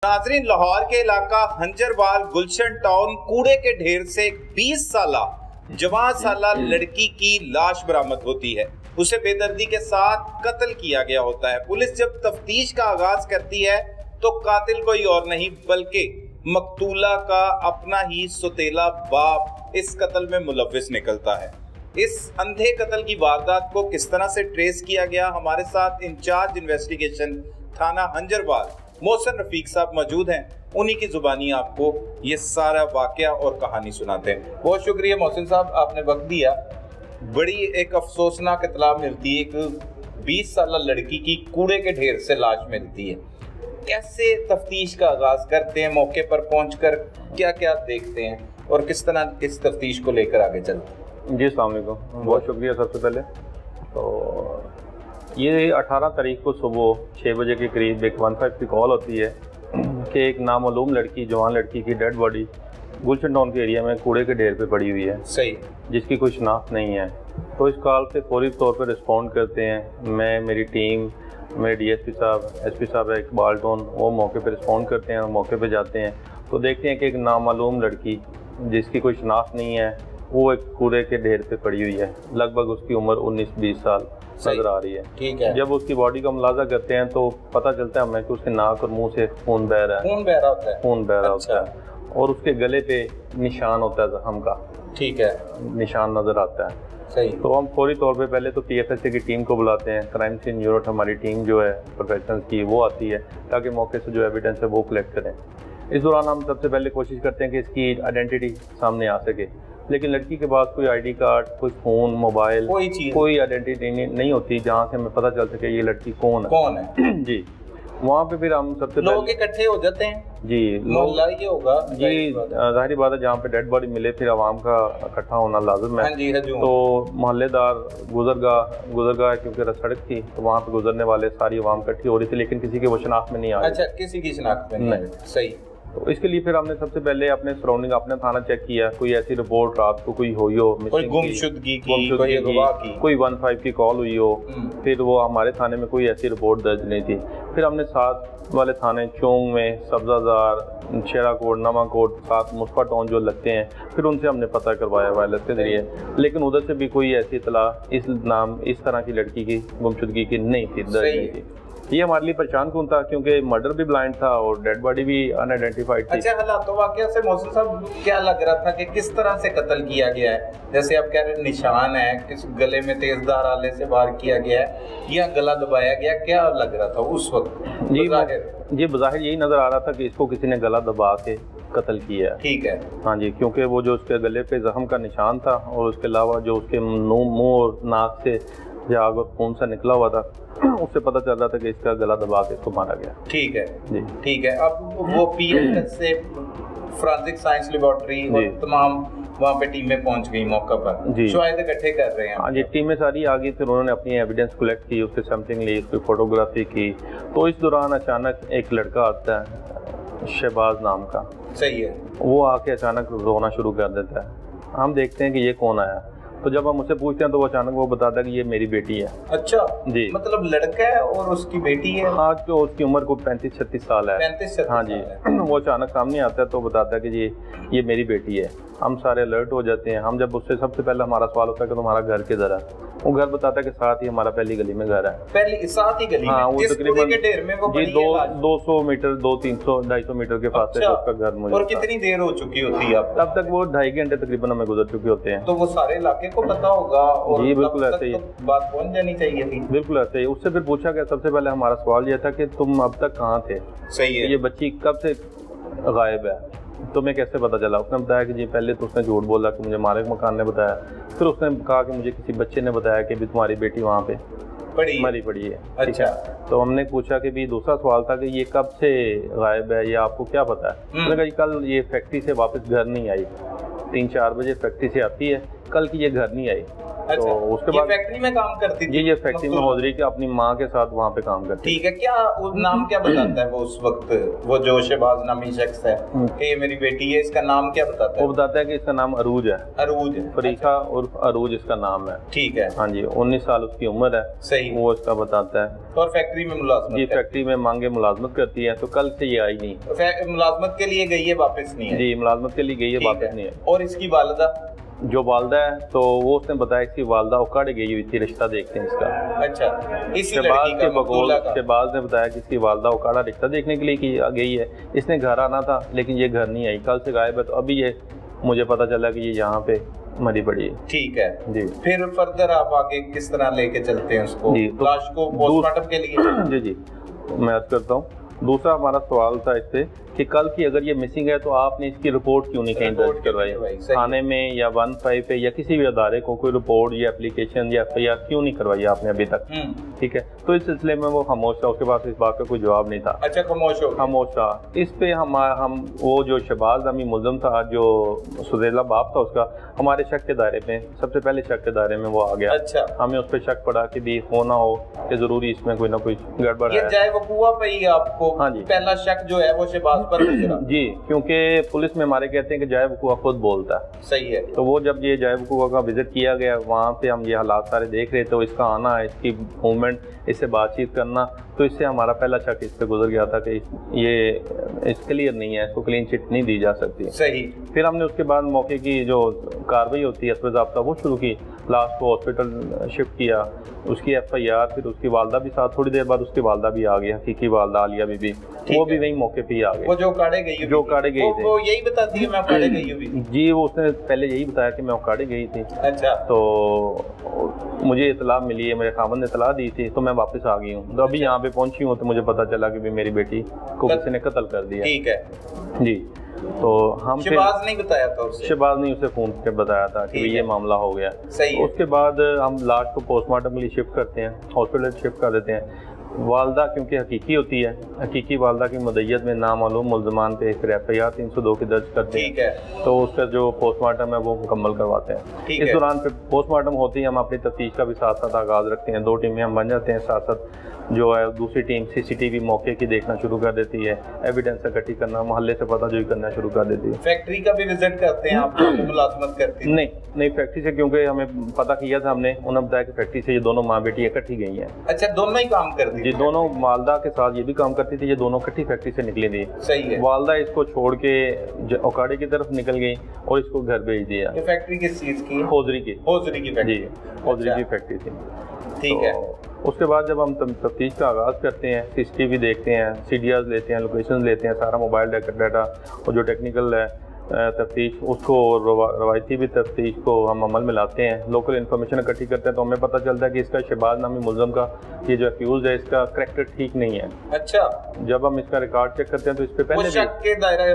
नाजरीन, लाहौर के इलाका हंजरवाल गुलशन टाउन कूड़े के ढेर से 20 साला जवान साला लड़की की लाश बरामद होती है। उसे बेदर्दी के साथ कत्ल किया गया होता है। पुलिस जब तफ्तीश का आगाज करती है तो कातिल कोई और नहीं बल्कि मकतूला का अपना ही सुतेला बाप इस कत्ल में मुलव्विस निकलता है। इस अंधे कत्ल की वारदात को किस तरह से ट्रेस किया गया, हमारे साथ इंचार्ज इन्वेस्टिगेशन थाना हंजरवाल मोहसिन रफीक साहब मौजूद हैं। उन्हीं की जुबानी आपको ये सारा वाकया और कहानी सुनाते हैं। बहुत शुक्रिया मोहसिन साहब, आपने वक्त दिया। बड़ी एक अफसोसनाक इत्तला मिलती है, एक 20 साल लड़की की कूड़े के ढेर से लाश मिलती है। कैसे तफ्तीश का आगाज करते हैं, मौके पर पहुंचकर क्या क्या देखते हैं और किस तरह इस तफ्तीश को लेकर आगे चलते हैं? जी अस्सलाम वालेकुम, बहुत शुक्रिया। सबसे पहले तो ये 18 तारीख को सुबह 6 बजे के करीब एक 15 की कॉल होती है कि एक नामालूम लड़की, जवान लड़की की डेड बॉडी गुलशन टाउन के एरिया में कूड़े के ढेर पे पड़ी हुई है। सही, जिसकी कोई शनाख्त नहीं है। तो इस कॉल से फौरी तौर पर रिस्पॉन्ड करते हैं। मैं, मेरी टीम, मेरे डीएसपी साहब, एसपी साहब है इकबाल टोन, वो मौके पर रिस्पॉन्ड करते हैं और मौके पर जाते हैं तो देखते हैं कि एक नामालूम लड़की जिसकी कोई शनाख्त नहीं है वो एक कूड़े के ढेर पे पड़ी हुई है। लगभग उसकी उम्र 19-20 साल नजर आ रही है। ठीक है। जब उसकी बॉडी का मुलाजा करते हैं तो पता चलता है हमें कि उसके नाक और मुंह से खून बह रहा है। खून बह रहा होता है। खून बह रहा होता है और उसके गले पे निशान होता है जख्म का। ठीक है। निशान नजर आता है। सही। तो हम फौरी तौर पे पहले तो पीएफएसए की टीम को बुलाते हैं। क्राइम सीन यूनिट हमारी टीम जो है प्रोफेशनल्स की वो आती है ताकि मौके से जो एविडेंस है वो कलेक्ट करें। इस दौरान हम सबसे पहले कोशिश करते हैं कि इसकी आइडेंटिटी सामने आ सके, लेकिन लड़की के पास कोई आईडी कार्ड, कोई फ़ोन, मोबाइल, कोई आइडेंटिटी नहीं होती जहाँ से हमें पता चल सके ये लड़की कौन है। जी, वहाँ पे फिर हम सबसे लोग इकट्ठे हो जाते हैं। जी, मोहल्ला ये होगा। जी, जाहिर बात है जहाँ पे डेड बॉडी मिले फिर आवाम का इकट्ठा होना लाजिम है। तो मोहल्लेदार गुजरगाह क्योंकि सड़क थी तो वहाँ पे गुजरने वाले सारी आवाम इकट्ठी हो रही थी, लेकिन किसी की वो शनाख्त में नहीं आ रही। अच्छा, किसी की शनाख्त में नहीं। सही। तो इसके लिए फिर हमने सबसे पहले अपने सराउंडिंग, अपने थाना चेक किया, कोई ऐसी रिपोर्ट रात को कोई हुई हो, कोई गुमशुदगी की, कोई 15 की कॉल हुई हो, फिर वो हमारे थाने में कोई ऐसी रिपोर्ट दर्ज नहीं थी। फिर हमने साथ वाले थाने चोंग में, सब्जाजार, शेराकोट, नवाकोट, साथ मुस्फा टाउन जो लगते हैं, फिर उनसे हमने पता करवाया वायरलेस के जरिए, लेकिन उधर से भी कोई ऐसी इतला इस तरह की लड़की की गुमशुदगी की नहीं थी, दर्ज नहीं थी। ये हमारे लिए परेशान कौन था क्योंकि मर्डर भी ब्लाइंड था और डेड बॉडी भी अनआइडेंटिफाइड थी। अच्छा, हालात वाकया से मोहसिन साहब क्या लग रहा था कि किस तरह से कत्ल किया गया है? जैसे आप कह रहे हैं निशान है, किस गले में तेजधार आले से वार किया गया है या गला दबाया गया, क्या लग रहा था उस वक्त? जी बज़ाहिर यही नजर आ रहा था कि इसको किसी ने गला दबा के कत्ल किया है। ठीक है। हाँ जी, क्योंकि वो जो उसके गले पे जख्म का निशान था और उसके अलावा जो उसके मुंह और नाक से जाग और खून सा निकला हुआ था उससे पता चल रहा था कि इसका गला दबा के इसको मारा गया। ठीक है जी, ठीक है। अब वो पीएफएस से फोरेंसिक साइंस लेबोरेटरी और तमाम वहाँ पे टीमें पहुँच गई मौका पर, शायद इकट्ठे कर रहे हैं। हाँ जी, टीमें सारी आ गई, फिर उन्होंने अपनी एविडेंस कलेक्ट की, उसकी सैम्पलिंग ली, उसकी फोटोग्राफी की। तो इस दौरान अचानक एक लड़का आता है शहबाज नाम का। सही है। वो आके अचानक रोना शुरू कर देता है। हम देखते हैं कि ये कौन आया, तो जब हम उससे पूछते हैं तो वो अचानक वो बताता है कि ये मेरी बेटी है। अच्छा जी, मतलब लड़का है और उसकी बेटी है। हाँ, जो उसकी उम्र को 35-36 साल है। 35-36 हाँ जी। वो अचानक सामने आता है तो बताता है कि जी ये मेरी बेटी है। हम सारे अलर्ट हो जाते हैं। हम जब उससे सबसे पहले हमारा सवाल होता है कि तुम्हारा घर किधर है, वो घर बताता है कि साथ ही हमारा पहली गली में घर है। पहली साथ ही गली में? हाँ, वो तकरीबन जी 200 मीटर, 200-300-250 मीटर के फासले से उसका घर मुझे। और कितनी देर हो चुकी होती है? तब तक वो 2.5 घंटे तकरीबन हमें गुजर चुके होते हैं। तो वो सारे इलाके को पता होगा और जी बिल्कुल ऐसे ही बात पहुंच जानी चाहिए थी। बिल्कुल ऐसे ही। उससे फिर पूछा गया, सबसे पहले हमारा सवाल यह था कि तुम अब तक कहाँ थे? सही है। ये बच्ची कब से गायब है, तुम्हें कैसे पता चला? उसने बताया कि जी पहले तो उसने झूठ बोला कि मुझे मालिक मकान ने बताया, फिर उसने कहा कि मुझे किसी बच्चे ने बताया कि भी तुम्हारी बेटी वहाँ पे मरी पड़ी है। अच्छा। तो हमने पूछा कि भी दूसरा सवाल था कि ये कब से गायब है, ये आपको क्या पता है? उन्होंने कहा कल ये फैक्ट्री से वापस घर नहीं आई, 3-4 बजे फैक्ट्री से आती है, कल की ये घर नहीं आई। अच्छा, तो उसके बाद फैक्ट्री में काम करती थी? ये फैक्ट्री में हौजरी के अपनी माँ के साथ वहाँ पे काम करती। ठीक है, क्या वो नाम क्या बताता है वो उस वक्त, वो जो शहबाज नामी शख्स है कि ये मेरी बेटी है, इसका नाम क्या बताता है? वो बताता है कि इसका नाम अरूज है। अरूज है, फरीका उर्फ अरूज इसका नाम है। ठीक है, हाँ जी, 19 साल उसकी उम्र है। सही, वो इसका बताता है। और फैक्ट्री में मुलाजमत? जी, फैक्ट्री में मांगे मुलाजमत करती है। तो कल से ये आई नहीं, मुलाजमत के लिए गई है, वापस नहीं है? जी, मुलाजमत के लिए गई है, वापस नहीं है। और इसकी वालिदा? जो वालदा है, तो वो उसने बताया इसकी वालदा उकाड़े गई हुई थी, रिश्ता देखते हैं इसका। अच्छा, इसी शहबाज लड़की के का, बकौल मकबूला का? शहबाज ने बताया कि इसकी वालदा उकाड़ा रिश्ता देखने के लिए की गई है। इसने घर आना था लेकिन ये घर नहीं आई, कल से गायब है। तो अभी ये मुझे पता चला कि ये यहाँ पे मरी पड़ी है। ठीक है जी। फिर फर्दर आप आगे किस तरह लेके चलते हैं उसको, जी, तो लाश को पोस्टमार्टम के लिए? जी, मैं अर्ज करता हूँ। दूसरा हमारा सवाल था इससे कि कल की अगर ये मिसिंग है तो आपने इसकी रिपोर्ट क्यों नहीं कहीं दर्ज करवाई, थाने में या 15 पे या किसी भी अदारे को कोई रिपोर्ट या एप्लीकेशन या FIR क्यों नहीं करवाई आपने अभी तक? ठीक है, तो इस सिलसिले में वो खामोश था, उसके पास इस बात का कोई जवाब नहीं था। अच्छा, खामोश था। इस पे हम वो जो शहबाज नामी मुल्ज़िम था, जो सुज़ैला बाप था उसका, हमारे शक के दायरे में, सबसे पहले शक के दायरे में वो आ गया। अच्छा, हमें उस पर शक पड़ा कि भी हो ना हो कि जरूरी इसमें कोई ना कोई गड़बड़ है। ये जाए वकूआ पे ही आपको हाँ जी, पहला शक जो है वो शहबाज पर गुजरा? जी, क्योंकि पुलिस में हमारे कहते हैं कि जाए वकूआ खुद बोलता है। सही है। तो वो जब ये जाए वकूआ का विजिट किया गया, वहाँ पे हम ये हालात सारे देख रहे थे, तो इसका आना, इसकी मूवमेंट, इससे बातचीत करना, तो इससे हमारा पहला शक इस पे गुजर गया था कि ये इस क्लियर नहीं है, इसको क्लीन चिट नहीं दी जा सकती। सही। फिर हमने उसके बाद मौके की जो कार्रवाई होती है अस्पताल वो शुरू की, लाश को हॉस्पिटल शिफ्ट किया, उसकी FIR, फिर उसकी वालदा भी साथ, थोड़ी देर बाद उसकी वालदा भी आ गई, हकीकी वालदा आलिया बीबी, वो भी वही मौके पे ही आ गई। वो जो काड़े गई थी, वो यही बताती है मैं काड़े गई हूँ? जी, वो उसने पहले यही बताया कि मैं उकाड़े गई थी। अच्छा। तो मुझे इतला मिली है, मेरे खामन ने इतला दी थी, तो मैं वापस आ गई हूँ। तो अभी यहाँ पे पहुंची हूँ तो मुझे पता चला कि मेरी बेटी को किसी ने कत्ल कर दिया। ठीक है जी। तो हम शहबाज नहीं बताया था उसे? शहबाज ने उसे फोन पे बताया था कि ये मामला हो गया। सही है। उसके बाद हम लाश को पोस्टमार्टम के लिए शिफ्ट करते हैं, हॉस्पिटल शिफ्ट कर देते हैं। वालदा क्योंकि हकीकी होती है, हकीकी वालदा की मदय्यत में नामालूम मुल्ज़मान पे फिर FIR 302 की दर्ज करते हैं। ठीक है। तो उसका जो पोस्टमार्टम है वो मुकम्मल करवाते हैं। इस दौरान फिर पोस्टमार्टम होती है, हम अपनी तफ्तीश का भी साथ साथ आगाज़ रखते हैं। 2 टीमें हम बन जाते हैं, साथ साथ जो है दूसरी टीम CCTV मौके की देखना शुरू कर देती है, एविडेंस इकट्ठी करना, मोहल्ले से पता जोई करना शुरू कर देती है। फैक्ट्री का भी विजिट करते हैं आप? मुलाजमत करती है? नहीं, फैक्ट्री से, क्योंकि हमें पता किया था हमने, उन्होंने बताया कि फैक्ट्री से ये दोनों माँ बेटी इकट्ठी गई हैं। अच्छा, दोनों ही काम करती जी, दोनों वालदा के साथ ये भी काम करती थी, ये दोनों इकट्ठी फैक्ट्री से निकली थी। सही है। वालदा इसको छोड़ के उकाड़े की तरफ निकल गई और इसको घर भेज दिया। ये फैक्ट्री किस चीज की? हौजरी की फैक्ट्री। जी, हौजरी की फैक्ट्री थी। ठीक है। उसके बाद जब हम तफ्तीश का आगाज़ करते हैं, CCTV देखते हैं, CDRs लेते हैं, लोकेशन लेते हैं, सारा मोबाइल डाटा और जो टेक्निकल है तफ्तीश, उसको रवायती भी तफ्तीश को हम अमल में लाते हैं, लोकल इन्फॉर्मेशन इकट्ठी करते हैं। तो हमें पता चलता है कि इसका शहबाज नामी मुल्ज़िम का, ये जो एक्यूज़ है, इसका करैक्टर ठीक नहीं है। अच्छा। जब हम इसका रिकॉर्ड चेक करते हैं तो इस पे पहले शक के दायरे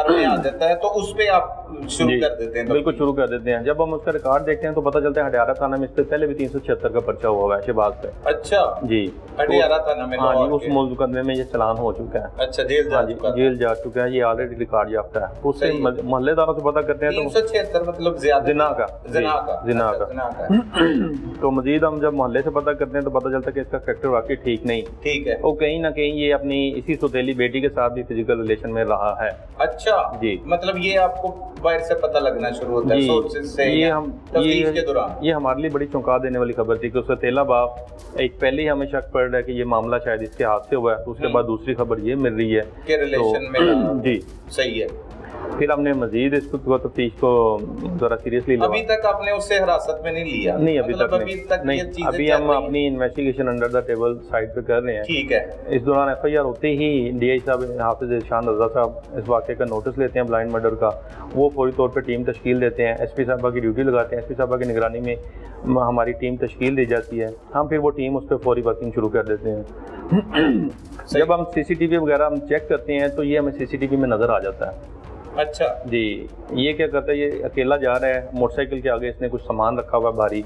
में आ जाता है, तो उस पे आप शुरू कर देते हैं? बिल्कुल शुरू कर देते हैं। जब हम उसका रिकॉर्ड देखते हैं तो पता चलता है हडियारा थाना में इस पे पहले भी 376 का पर्चा हुआ है शहबाज पे। अच्छा जी, हडियारा थाना में? हाँ जी, उस मुकदमे में ये चालान हो चुका है। अच्छा, जेल जा चुका है, ये ऑलरेडी रिकॉर्ड याफ्ता है। उससे मोहल्लेदारों से पता करते हैं। 376 मतलब जिना का। तो मजीद हम जब मोहल्ले से पता करते हैं तो पता चलता है कि इसका फैक्टर वाकई ठीक नहीं। ठीक है। वो कहीं ना कहीं ये अपनी इसी सौतेली बेटी के साथ भी फिजिकल रिलेशन में रहा है। अच्छा जी, मतलब ये आपको बाहर से पता लगना शुरू होता है सोर्सेज से? ये हमारे लिए बड़ी चौंका देने वाली खबर थी कि उसका तेला बाप एक पहले ही हमें शक पड़ रहा है कि ये मामला शायद इसके हाथ से हुआ है। उसके बाद दूसरी खबर ये मिल रही है कि रिलेशन में। जी, सही है। फिर हमने मजीद इसको तफ्तीश को जरा सीरियसली लिया। अभी तक आपने उससे हिरासत में नहीं लिया? नहीं, अभी तक नहीं। अभी हम अपनी investigation under the table side पे कर रहे हैं। ठीक है। इस दौरान FIR होते ही DI साहब हाफिज इरशाद रजा साहब इस वाक़े का नोटिस लेते हैं ब्लाइंड मर्डर का। वो फौरी तौर पर टीम तश्कील देते हैं, SP साहबा की ड्यूटी लगाते हैं। SP साहबा की निगरानी में हमारी टीम तश्कील दी जाती है। हम फिर वो टीम उस पर फौरी वर्किंग शुरू कर देते हैं। जब हम CCTV वगैरह हम चेक करते हैं तो ये हमें CCTV में नज़र आ जाता है। अच्छा जी। ये क्या करता है, ये अकेला जा रहा है, मोटरसाइकिल के आगे इसने कुछ सामान रखा हुआ है भारी,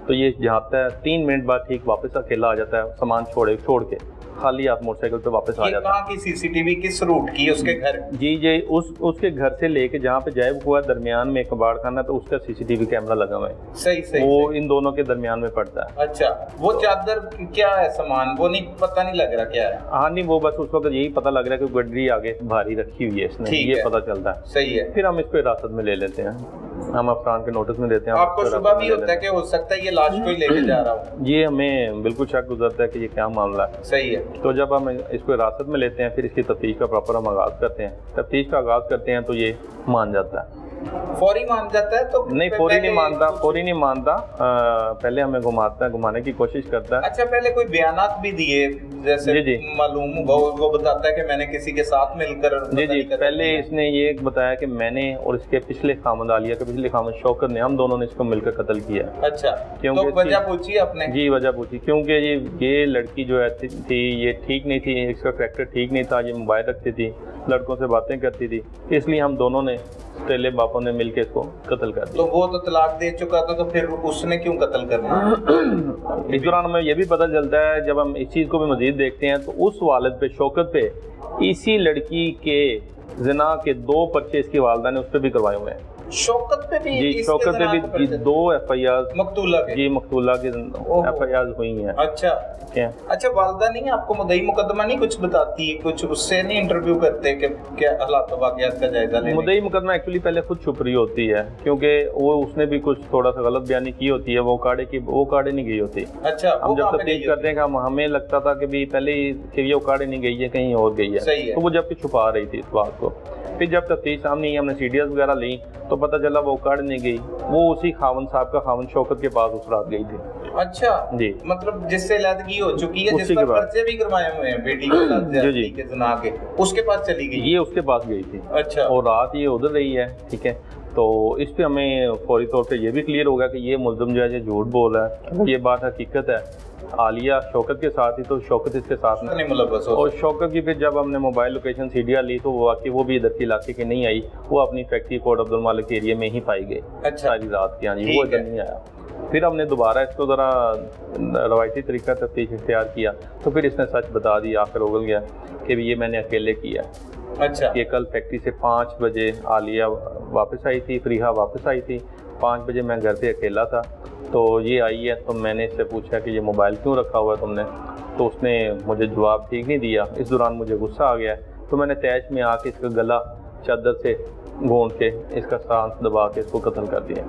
तो ये जाता है, 3 मिनट बाद ठीक वापस अकेला आ जाता है सामान छोड़ के। खाली हाथ मोटरसाइकिल पे वापस आ ये जाता। कहाँ की सीसीटीवी, किस रूट की, उसके घर? जी उसके घर से लेके जहाँ पे जायब हुआ दरमियान में कबाड़ खाना, तो उसका सीसीटीवी कैमरा लगा हुआ है। सही वो इन दोनों के दरमियान में पड़ता है। अच्छा, वो चादर क्या है, सामान वो नहीं पता नहीं लग रहा क्या है? हाँ नहीं, वो बस उस वक्त यही पता लग रहा है कि गड्डी आगे भारी रखी हुई है इसने, ये पता चलता है। सही है। फिर हम इसको हिरासत में ले लेते हैं, हम अफरान के नोटिस में देते हैं। आपको शुबा भी होता है कि हो सकता है ये लाश को ही लेके जा रहा हो? ये हमें बिल्कुल शक गुजरता है कि ये क्या मामला है। सही है। तो जब हम इसको हिरासत में लेते हैं, फिर इसकी तफ्तीश का प्रॉपर हम आगाज़ करते हैं। तफ्तीश का आगाज़ करते हैं तो ये मान जाता है। फौरी मान जाता है? तो नहीं, फौरी नहीं मानता, पहले हमें घुमाने की कोशिश करता है। अच्छा, पहले कोई बयानात भी दिए जैसे जी। मालूम वो बताता है कि मैंने किसी के साथ मिलकर जी पहले इसने ये बताया कि मैंने और इसके पिछले खामद आलिया के पिछले खामद शौकत ने, हम दोनों ने इसको मिलकर कत्ल किया। अच्छा, क्योंकि तो वजह पूछी आपने? जी वजह पूछी, क्योंकि ये लड़की जो है थी ये ठीक नहीं थी, इसका करैक्टर ठीक नहीं था, ये मोबाइल रखती थी, लड़कों से बातें करती थी, इसलिए हम दोनों ने पहले बापों ने मिलकर इसको कत्ल कर दिया। तो वो तो तलाक दे चुका था, तो फिर उसने क्यों कत्ल करना? इस दौरान हमें ये भी पता चलता है, जब हम इस चीज़ को भी मजीद देखते हैं, तो उस वालिद पे, शौकत पे, इसी लड़की के ज़िना के 2 पर्चे इसकी वालिदा ने उस पर भी करवाए हुए हैं। शौकत पे भी? जी, शौकत पे भी 2 FIR मकतूला के? जी, मकतूला की FIR हुई हैं। अच्छा क्या? अच्छा, वालिदा नहीं आपको मुद्दई मुकदमा नहीं कुछ बताती, कुछ उससे नहीं इंटरव्यू करते कि क्या हालात वाक़यात का जायजा लेने? मुद्दई मुकदमा एक्चुअली पहले खुद छुप रही होती है, क्योंकि वो उसने भी कुछ थोड़ा सा गलत बयानी की होती है, वो काड़े नहीं गई होती। अच्छा, हम जब तफ्तीश करते हैं कि हमें लगता था कि भी पहले कि वो काड़े नहीं गई है, कहीं और गई है, तो वो जबकि छुपा रही थी इस बात को। फिर जब तफ्तीश सामने हमने CDS वगैरह ली, तो पता चला वो काड़ नहीं गई, वो उसी खावन साहब का खावन शौकत के पास उस रात गई थी। अच्छा जी, मतलब जिससे लैदगी हो चुकी है, जिस पर पर्चे भी करवाए हुए हैं बेटी के साथ ज्यादती के ज़िना के, उसके पास चली गई? ये उसके पास गई थी। अच्छा, और रात ये उधर रही है, ठीक है। तो इस पे हमें फौरी तौर पे ये भी क्लियर होगा कि ये मुल्ज़िम जो है ये झूठ बोल रहा है। ये बात हकीकत है, आलिया शौकत के साथ ही, तो शौकत इसके साथ नहीं मुलव्वस। और शौकत की फिर जब हमने मोबाइल लोकेशन CDR ली, तो वाकई वो भी इधर के इलाके की नहीं आई, वो अपनी फैक्ट्री कोट अब्दुल मालिक एरिया में ही पाई गई। अच्छा, सारी रात की। हाँ जी, वो इधर नहीं आया। फिर हमने दोबारा इसको ज़रा रवायती तरीका तफ्तीश इख्तियार किया, तो फिर इसने सच बता दिया, आखिर उगल गया कि ये मैंने अकेले किया। अच्छा, ये कल फैक्ट्री से 5 बजे आलिया वापस आई थी, फरीहा वापस आई थी, 5 बजे मैं घर पे अकेला था, तो ये आई है, तो मैंने इससे पूछा कि ये मोबाइल क्यों रखा हुआ है तुमने, तो उसने मुझे जवाब ठीक नहीं दिया। इस दौरान मुझे गुस्सा आ गया, तो मैंने तैश में आके इसका गला चादर से घोंट के इसका सांस दबा के इसको कत्ल कर दिया।